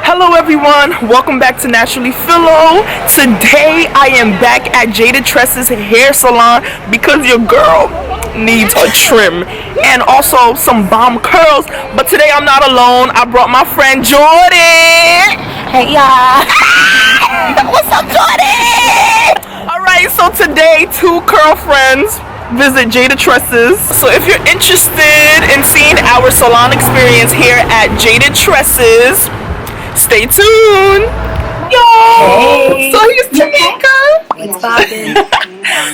Hello everyone, welcome back to NaturallyPhilo. Today I am back at Jaded Tresses Hair Salon because your girl needs a trim and also some bomb curls. But today I'm not alone. I brought my friend Jordan. Hey y'all. What's up, Jordan? Alright, so today two curl friends visit Jaded Tresses. So if you're interested in seeing our salon experience here at Jaded Tresses, stay tuned. Yo! Hey. So here's Tameeka. What's poppin'?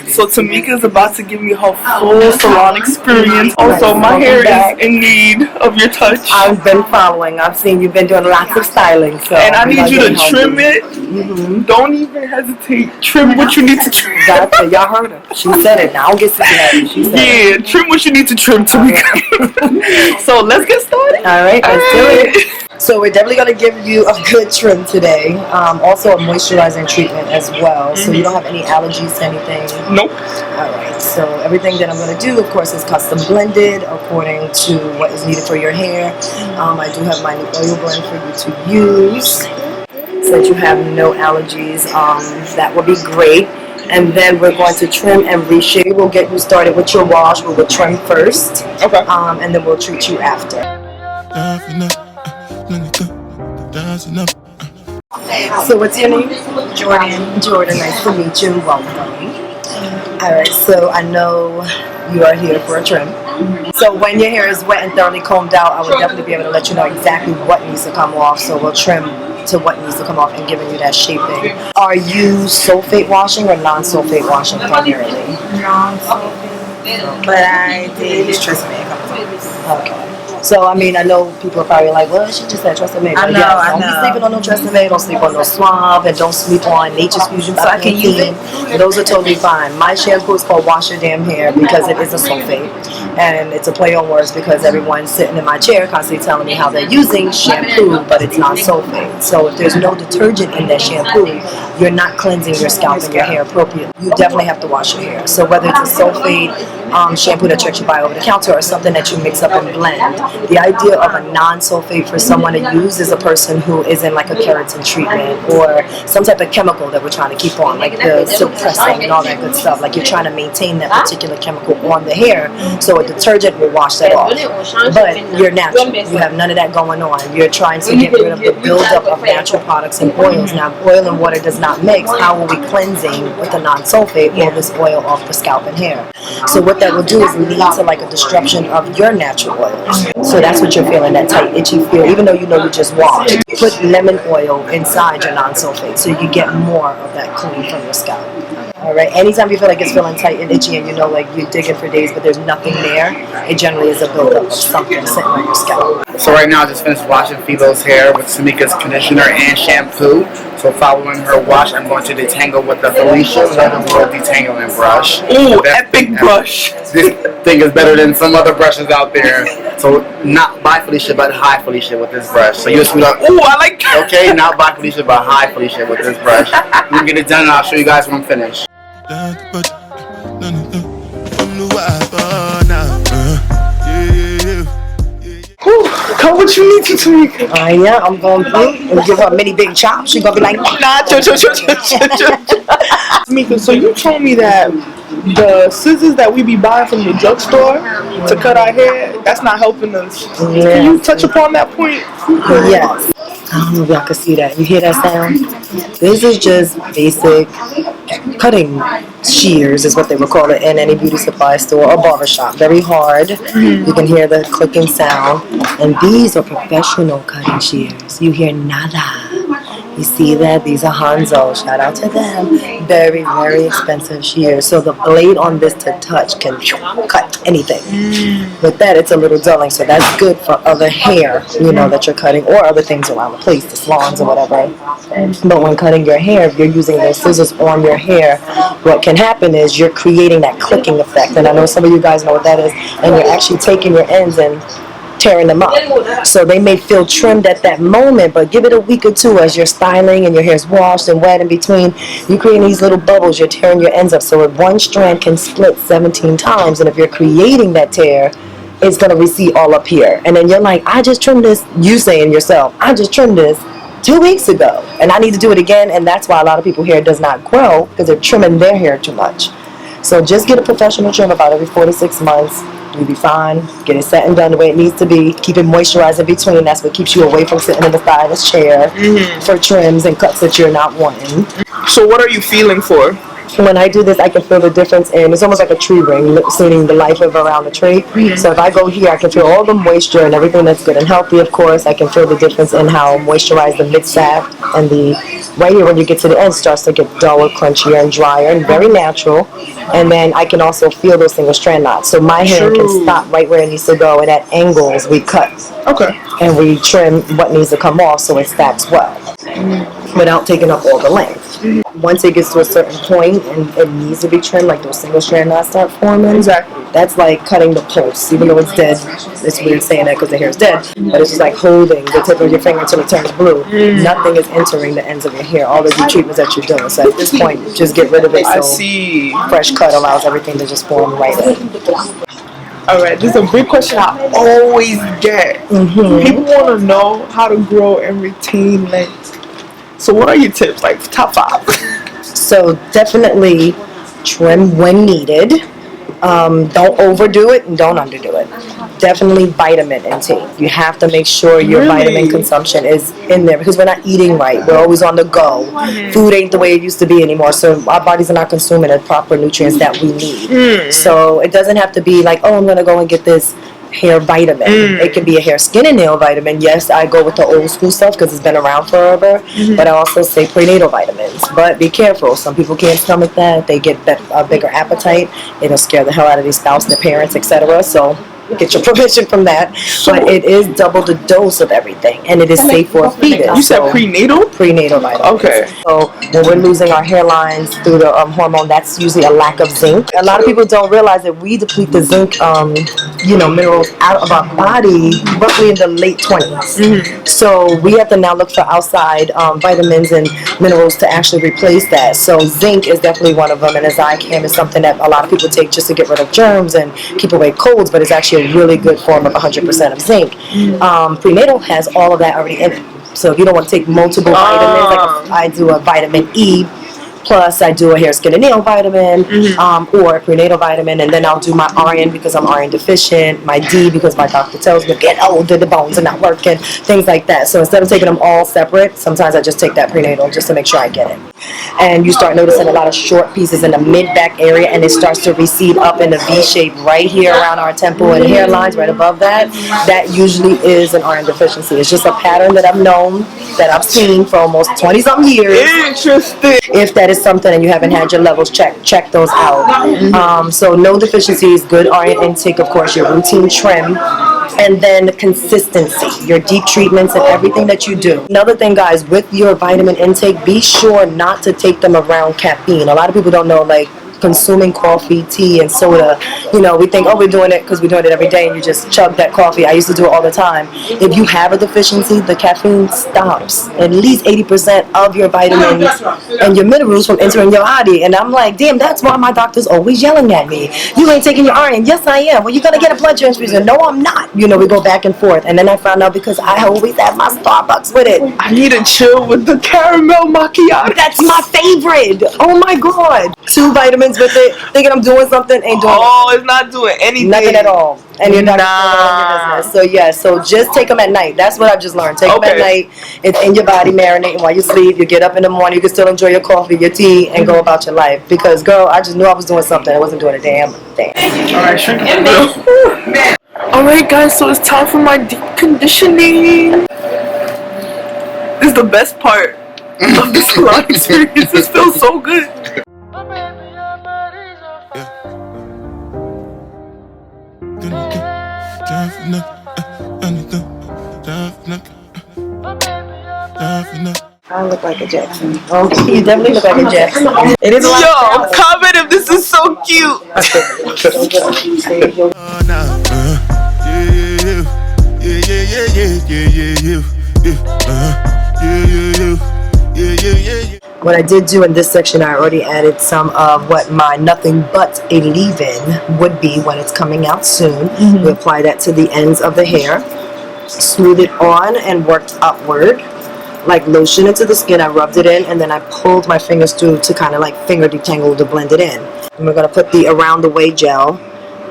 So Tameeka is about to give me her full salon experience. Also, my hair is in need of your touch. I've been following. I've seen you've been doing lots of styling. So And I need you to trim it. Don't even hesitate. Trim what you need to trim. Exactly. Y'all heard her. She said it. Now I don't get sick of that. She said it. Trim what you need to trim, Tameeka. So let's get started. All right, let's do it. So we're definitely going to give you a good trim today. Also a moisturizing treatment as well. So you don't have any allergies to anything? Nope. Alright, so everything that I'm going to do, of course, is custom blended according to what is needed for your hair. I do have my new oil blend for you to use. So that you have no allergies, that would be great. And then we're going to trim and reshape. We'll get you started with your wash. We'll trim first. Okay. And then we'll treat you after. So what's your name? Jordan. Jordan, nice to meet you. Welcome. Alright, so I know you are here for a trim. So when your hair is wet and thoroughly combed out, I would definitely be able to let you know exactly what needs to come off. So we'll trim to what needs to come off and giving you that shaping. Are you sulfate washing or non-sulfate washing primarily? Non-sulfate. But I did use Tresemme a couple times. Okay. So, I mean, I know people are probably like, well, she just said Tresemme. I know, don't be sleeping on no Tresemme, don't sleep on no Suave, and don't sleep on Nature's Fusion. So I can use it? Those are totally fine. My shampoo is called Wash Your Damn Hair because it is a sulfate. And it's a play on words because everyone's sitting in my chair constantly telling me how they're using shampoo, but it's not sulfate. So if there's no detergent in that shampoo, you're not cleansing your scalp and your hair appropriately. You definitely have to wash your hair. So whether it's a sulfate shampoo that you buy over the counter or something that you mix up and blend, the idea of a non-sulfate for someone to use is a person who is in like a keratin treatment or some type of chemical that we're trying to keep on, like the silk pressing and all that good stuff. Like you're trying to maintain that particular chemical on the hair, so a detergent will wash that off. But you're natural. You have none of that going on. You're trying to get rid of the buildup of natural products and oils. Now, if oil and water does not mix, how are we cleansing with a non-sulfate all this oil off the scalp and hair? So what that will do is lead to like a disruption of your natural oils. So that's what you're feeling, that tight, itchy feel, even though you know you just washed. Put lemon oil inside your non-sulfate so you can get more of that clean from your scalp. Alright, anytime you feel like it's feeling tight and itchy and you know like you're digging for days but there's nothing there, it generally is a buildup of something sitting on your scalp. So right now I just finished washing Philo's hair with Tameeka's conditioner and shampoo. So following her wash, I'm going to detangle with the Felicia Leatherwood detangling brush. Ooh, epic brush. This thing is better than some other brushes out there. So not by Felicia, but high Felicia with this brush. So you'll see like, Ooh, I like that. okay, not by Felicia, but high Felicia with this brush. We'll get it done and I'll show you guys when I'm finished. Come what you need to Tameeka. Yeah, I'm going through and give her a mini big chop. She's going to be like, Nah, Tameeka, so you told me that the scissors that we be buying from the drugstore to cut our hair, that's not helping us. Can you touch upon that point? yes. I don't know if y'all can see that. You hear that sound? This is just basic cutting shears is what they would call it in any beauty supply store or barbershop. Very hard. You can hear the clicking sound. And these are professional cutting shears. You hear nada. You see that? These are Hanzo. Shout out to them. Very, very expensive shears. So the blade on this to touch can cut anything. With that, it's a little dulling. So that's good for other hair, you know, that you're cutting or other things around the place, the salons or whatever. But when cutting your hair, if you're using those scissors on your hair, what can happen is you're creating that clicking effect. And I know some of you guys know what that is. And you're actually taking your ends and tearing them up. So they may feel trimmed at that moment, but give it a week or two as you're styling and your hair's washed and wet in between. You're creating these little bubbles. You're tearing your ends up. So if one strand can split 17 times, and if you're creating that tear, it's going to recede all up here. And then you're like, I just trimmed this. You saying yourself, I just trimmed this. 2 weeks ago, and I need to do it again, and that's why a lot of people hair does not grow, because they're trimming their hair too much. So just get a professional trim about every 4 to 6 months. You'll be fine. Get it set and done the way it needs to be. Keep it moisturized in between. That's what keeps you away from sitting in the stylist chair for trims and cuts that you're not wanting. So what are you feeling for? When I do this, I can feel the difference in, it's almost like a tree ring, seeing the life of around the tree. So if I go here, I can feel all the moisture and everything that's good and healthy, of course. I can feel the difference in how moisturized the mid-sap and the, right here when you get to the end, starts to get duller, crunchier, and drier, and very natural. And then I can also feel those single strand knots. So my hair can stop right where it needs to go, and at angles, we cut. Okay. And we trim what needs to come off so it stacks well, without taking up all the length. Once it gets to a certain point and it needs to be trimmed, like those single strand knots start forming, Exactly. that's like cutting the pulse, even though it's dead. It's weird saying that because the hair is dead, but it's just like holding the tip of your finger until it turns blue. Nothing is entering the ends of your hair, all the deep treatments that you're doing. So at this point, just get rid of it. So I see. fresh cut allows everything to just form right in. Alright, this is a big question I always get. People want to know how to grow and retain length. So what are your tips? Like top 5? So definitely trim when needed. Don't overdo it and don't underdo it. Definitely vitamin intake. You have to make sure your vitamin consumption is in there, because we're not eating right. We're always on the go. Food ain't the way it used to be anymore, so our bodies are not consuming the proper nutrients that we need. So it doesn't have to be like, oh, I'm gonna go and get this hair vitamin. It can be a hair, skin, and nail vitamin. Yes, I go with the old school stuff because it's been around forever, but I also say prenatal vitamins. But be careful, some people can't stomach that. They get a bigger appetite. It'll scare the hell out of their spouse, their parents, etc. So get your permission from that. But it is double the dose of everything, and it is safe for a fetus. You said prenatal? Prenatal vitamins. Okay. So when we're losing our hairlines through the hormone, that's usually a lack of zinc. A lot of people don't realize that we deplete the zinc, minerals out of our body roughly in the late 20s. So we have to now look for outside vitamins and minerals to actually replace that. So zinc is definitely one of them, and Zycam is something that a lot of people take just to get rid of germs and keep away colds, but it's actually a really good form of 100% of zinc. Prenatal has all of that already in it. So if you don't want to take multiple vitamins, like I do a vitamin E, plus I do a hair, skin, and nail vitamin, or a prenatal vitamin, and then I'll do my iron because I'm iron deficient, my D because my doctor tells me get older, the bones are not working, things like that. So instead of taking them all separate, sometimes I just take that prenatal just to make sure I get it. And you start noticing a lot of short pieces in the mid-back area, and it starts to recede up in a V shape right here around our temple and hairlines, right above that. That usually is an iron deficiency. It's just a pattern that I've known, that I've seen for almost 20-something years. Interesting. If that is something and you haven't had your levels checked, check those out. So no deficiencies, good iron intake, of course, your routine trim, and then consistency, your deep treatments and everything that you do. Another thing, guys, with your vitamin intake, be sure not to take them around caffeine. A lot of people don't know, like, consuming coffee, tea, and soda, we think, oh, we're doing it because we're doing it every day, and you just chug that coffee. I used to do it all the time. If you have a deficiency, the caffeine stops at least 80% of your vitamins and your minerals from entering your body. And I'm like, damn, that's why my doctor's always yelling at me. You ain't taking your iron. Yes, I am. Well, you're going to get a blood transfusion. No, I'm not. We go back and forth. And then I found out because I always have my Starbucks with it. I need to chill with the caramel macchiato. That's my favorite. Oh, my God. 2 vitamins with it, thinking I'm doing something, ain't doing nothing. It's not doing anything. Nothing at all. And you're not in your business. So just take them at night. That's what I've just learned. Take them at night. It's in your body, marinating while you sleep. You get up in the morning, you can still enjoy your coffee, your tea, and go about your life. Because, girl, I just knew I was doing something. I wasn't doing a damn thing. Alright, shrink it. Alright, guys, so it's time for my deep conditioning. This is the best part of the salon experience. This feels so good. I look like a Jackson. Oh, you definitely look like a Jackson. It is a lot. Yo, comment if this is so cute. What I did do in this section, I already added some of what my nothing but a leave-in would be when it's coming out soon. We apply that to the ends of the hair, smooth it on, and worked upward. like lotion into the skin. I rubbed it in, and then I pulled my fingers through to kind of like finger detangle to blend it in. And we're going to put the Around the Way gel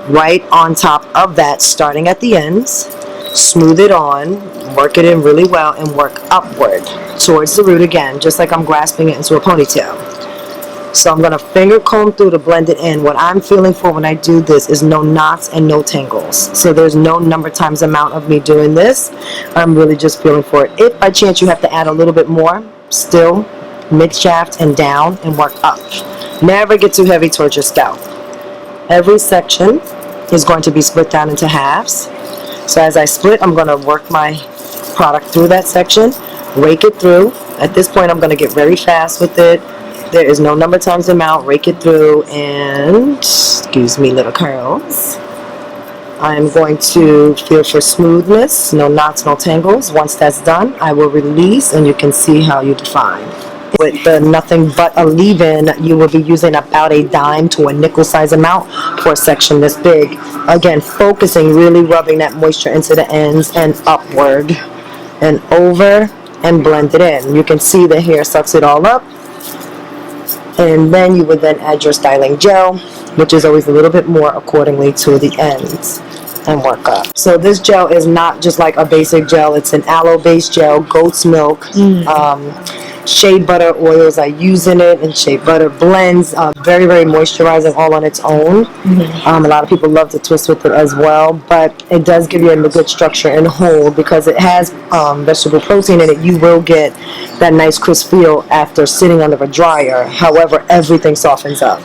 right on top of that, starting at the ends. Smooth it on, work it in really well, and work upward towards the root again, just like I'm grasping it into a ponytail. So I'm going to finger comb through to blend it in. What I'm feeling for when I do this is no knots and no tangles. So there's no number times amount of me doing this. I'm really just feeling for it. If by chance you have to add a little bit more, still mid-shaft and down and work up. Never get too heavy towards your scalp. Every section is going to be split down into halves. So as I split, I'm going to work my product through that section, rake it through. At this point, I'm going to get very fast with it. There is no number times amount. Rake it through, and excuse me, little curls. I'm going to feel for smoothness, no knots, no tangles. Once that's done, I will release, and you can see how you define. With the Nothing But a Leave-In, you will be using about a dime to a nickel size amount for a section this big. Again, focusing, really rubbing that moisture into the ends and upward and over, and blend it in. You can see the hair sucks it all up. And then you would then add your styling gel, which is always a little bit more accordingly to the ends, and work up. So this gel is not just like a basic gel. It's an aloe-based gel, goat's milk, shea butter oils I use in it, and shea butter blends. Very, very moisturizing all on its own. A lot of people love to twist with it as well, but it does give you a good structure and hold because it has vegetable protein in it. You will get that nice crisp feel after sitting under a dryer. However, everything softens up.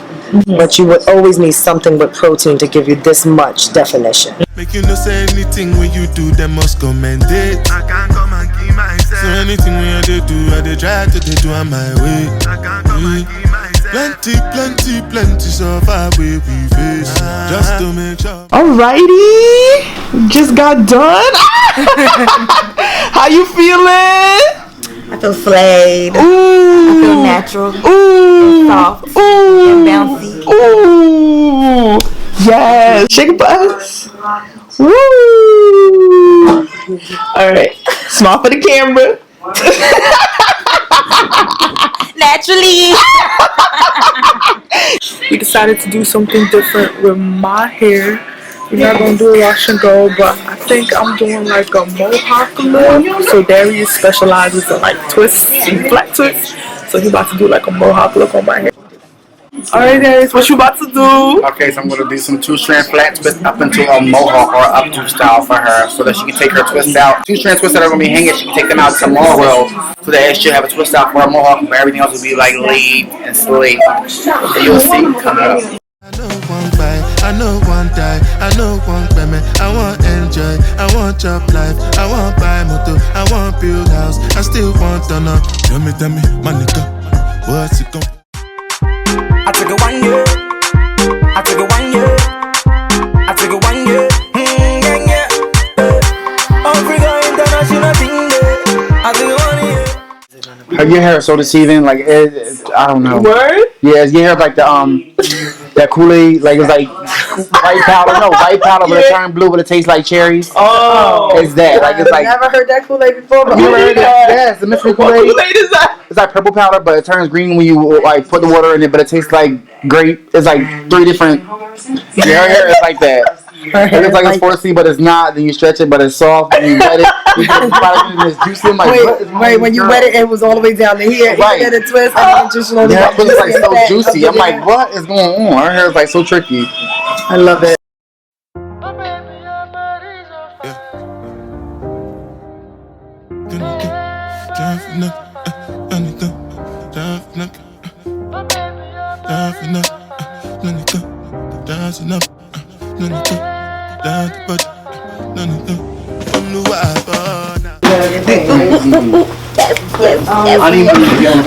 But you would always need something with protein to give you this much definition. Make you not say anything when you do, they must commend it. I can't come and keep myself. So anything when they do, I they try to do on my way. I can't come and keep myself. Plenty so far we face. Just to make sure. Alrighty, just got done. How you feeling? I feel flayed. Ooh. I feel natural. Ooh. And soft. Ooh. And bouncy. Ooh. Yes. Shake a bus. Woo. Alright. Smile for the camera. Naturally. We decided to do something different with my hair. We're not gonna do a wash and go, but I think I'm doing like a mohawk look. So Darius specializes in like twists and flat twists. So he's about to do like a mohawk look on my hair. Alright Darius, what you about to do? Okay, so I'm going to do some 2-strand flat twist up into a mohawk or updo style for her so that she can take her twist out. 2-strand twists that are going to be hanging, she can take them out tomorrow so that she'll have a twist out for a mohawk, but everything else will be like laid and slayed. And you'll see coming up. I know one buy, I know one die, I know one payment. I want enjoy, I want job life, I want buy motor, I want build house, I still want to know. Tell me, my nigga, what's it gon' be? I took it 1 year. I took it 1 year. I took it 1 year. Yeah. Africa international thing there. I took it 1 year. Your hair is so deceiving, like I don't know. Word? Yeah, your hair is like the that Kool-Aid, like it's like white powder. No, white powder, but it turned blue, but it tastes like cherries. Oh, it's that. Like it's like. I've never heard that Kool-Aid before, but You heard that? Yes, the mystery what Kool-Aid. Kool-Aid is that? It's like purple powder, but it turns green when you like put the water in it. But it tastes like grape. It's like 3 different. Your hair is like that. It looks like it's 4C, but it's not. Then you stretch it, but it's soft. And you wet it. You put the product in, it's juicy. I'm like, wait, when you wet it, it was all the way down to here. Right. You get a twist, and then just slowly. Yeah, it looks like so back. juicy. I'm like, what is going on? Her hair is like so tricky. I love it.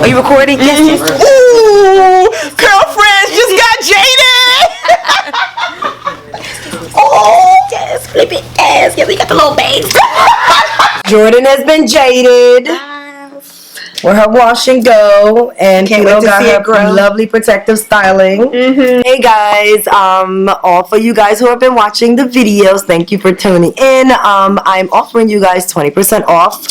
Are you recording? Yes. Ooh, girlfriends just got jaded. Oh, Yes, flip it. Yes, we got the little babes. Jordan has been jaded with her wash and go, and Can't Philo wait to got see it her grow. lovely protective styling. Hey guys, all for you guys who have been watching the videos, thank you for tuning in. I'm offering you guys 20% off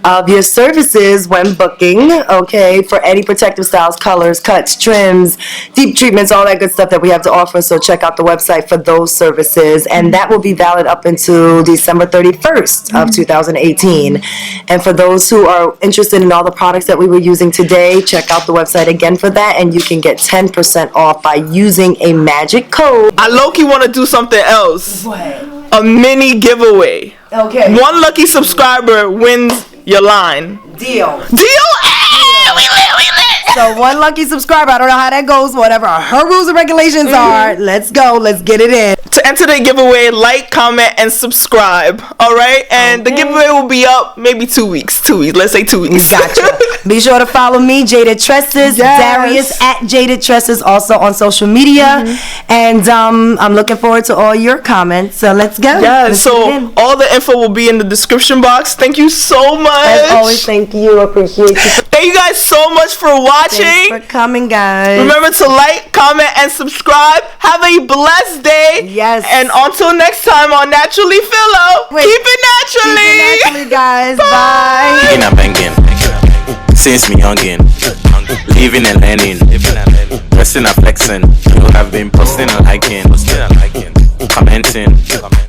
of your services when booking, okay, for any protective styles, colors, cuts, trims, deep treatments, all that good stuff that we have to offer. So check out the website for those services, and that will be valid up until December 31st of 2018. And for those who are interested in all the products that we were using today, check out the website again for that, and you can get 10% off by using a magic code. I low-key want to do something else. What? A mini giveaway. Okay. One lucky subscriber wins your line. Deal. Hey, we lit. So one lucky subscriber, I don't know how that goes, whatever her rules and regulations are, let's go, let's get it in. To enter the giveaway, like, comment, and subscribe. All right? And the giveaway will be up maybe 2 weeks. 2 weeks. Let's say 2 weeks. Gotcha. Be sure to follow me, Jaded Tresses, Darius at Jaded Tresses, also on social media. And I'm looking forward to all your comments. So let's go. Yeah, Let's so get it in. all the info will be in the description box. Thank you so much. As always, thank you. Appreciate you. Thank you guys so much for watching. Thanks for coming, guys. Remember to like, comment, and subscribe. Have a blessed day. Yes. And until next time on NaturallyPhilo, Wait. keep it naturally. Keep it naturally, guys. Bye. In a banging, since me youngin, living and learning, dressing and flexing. You have been posting and liking, commenting.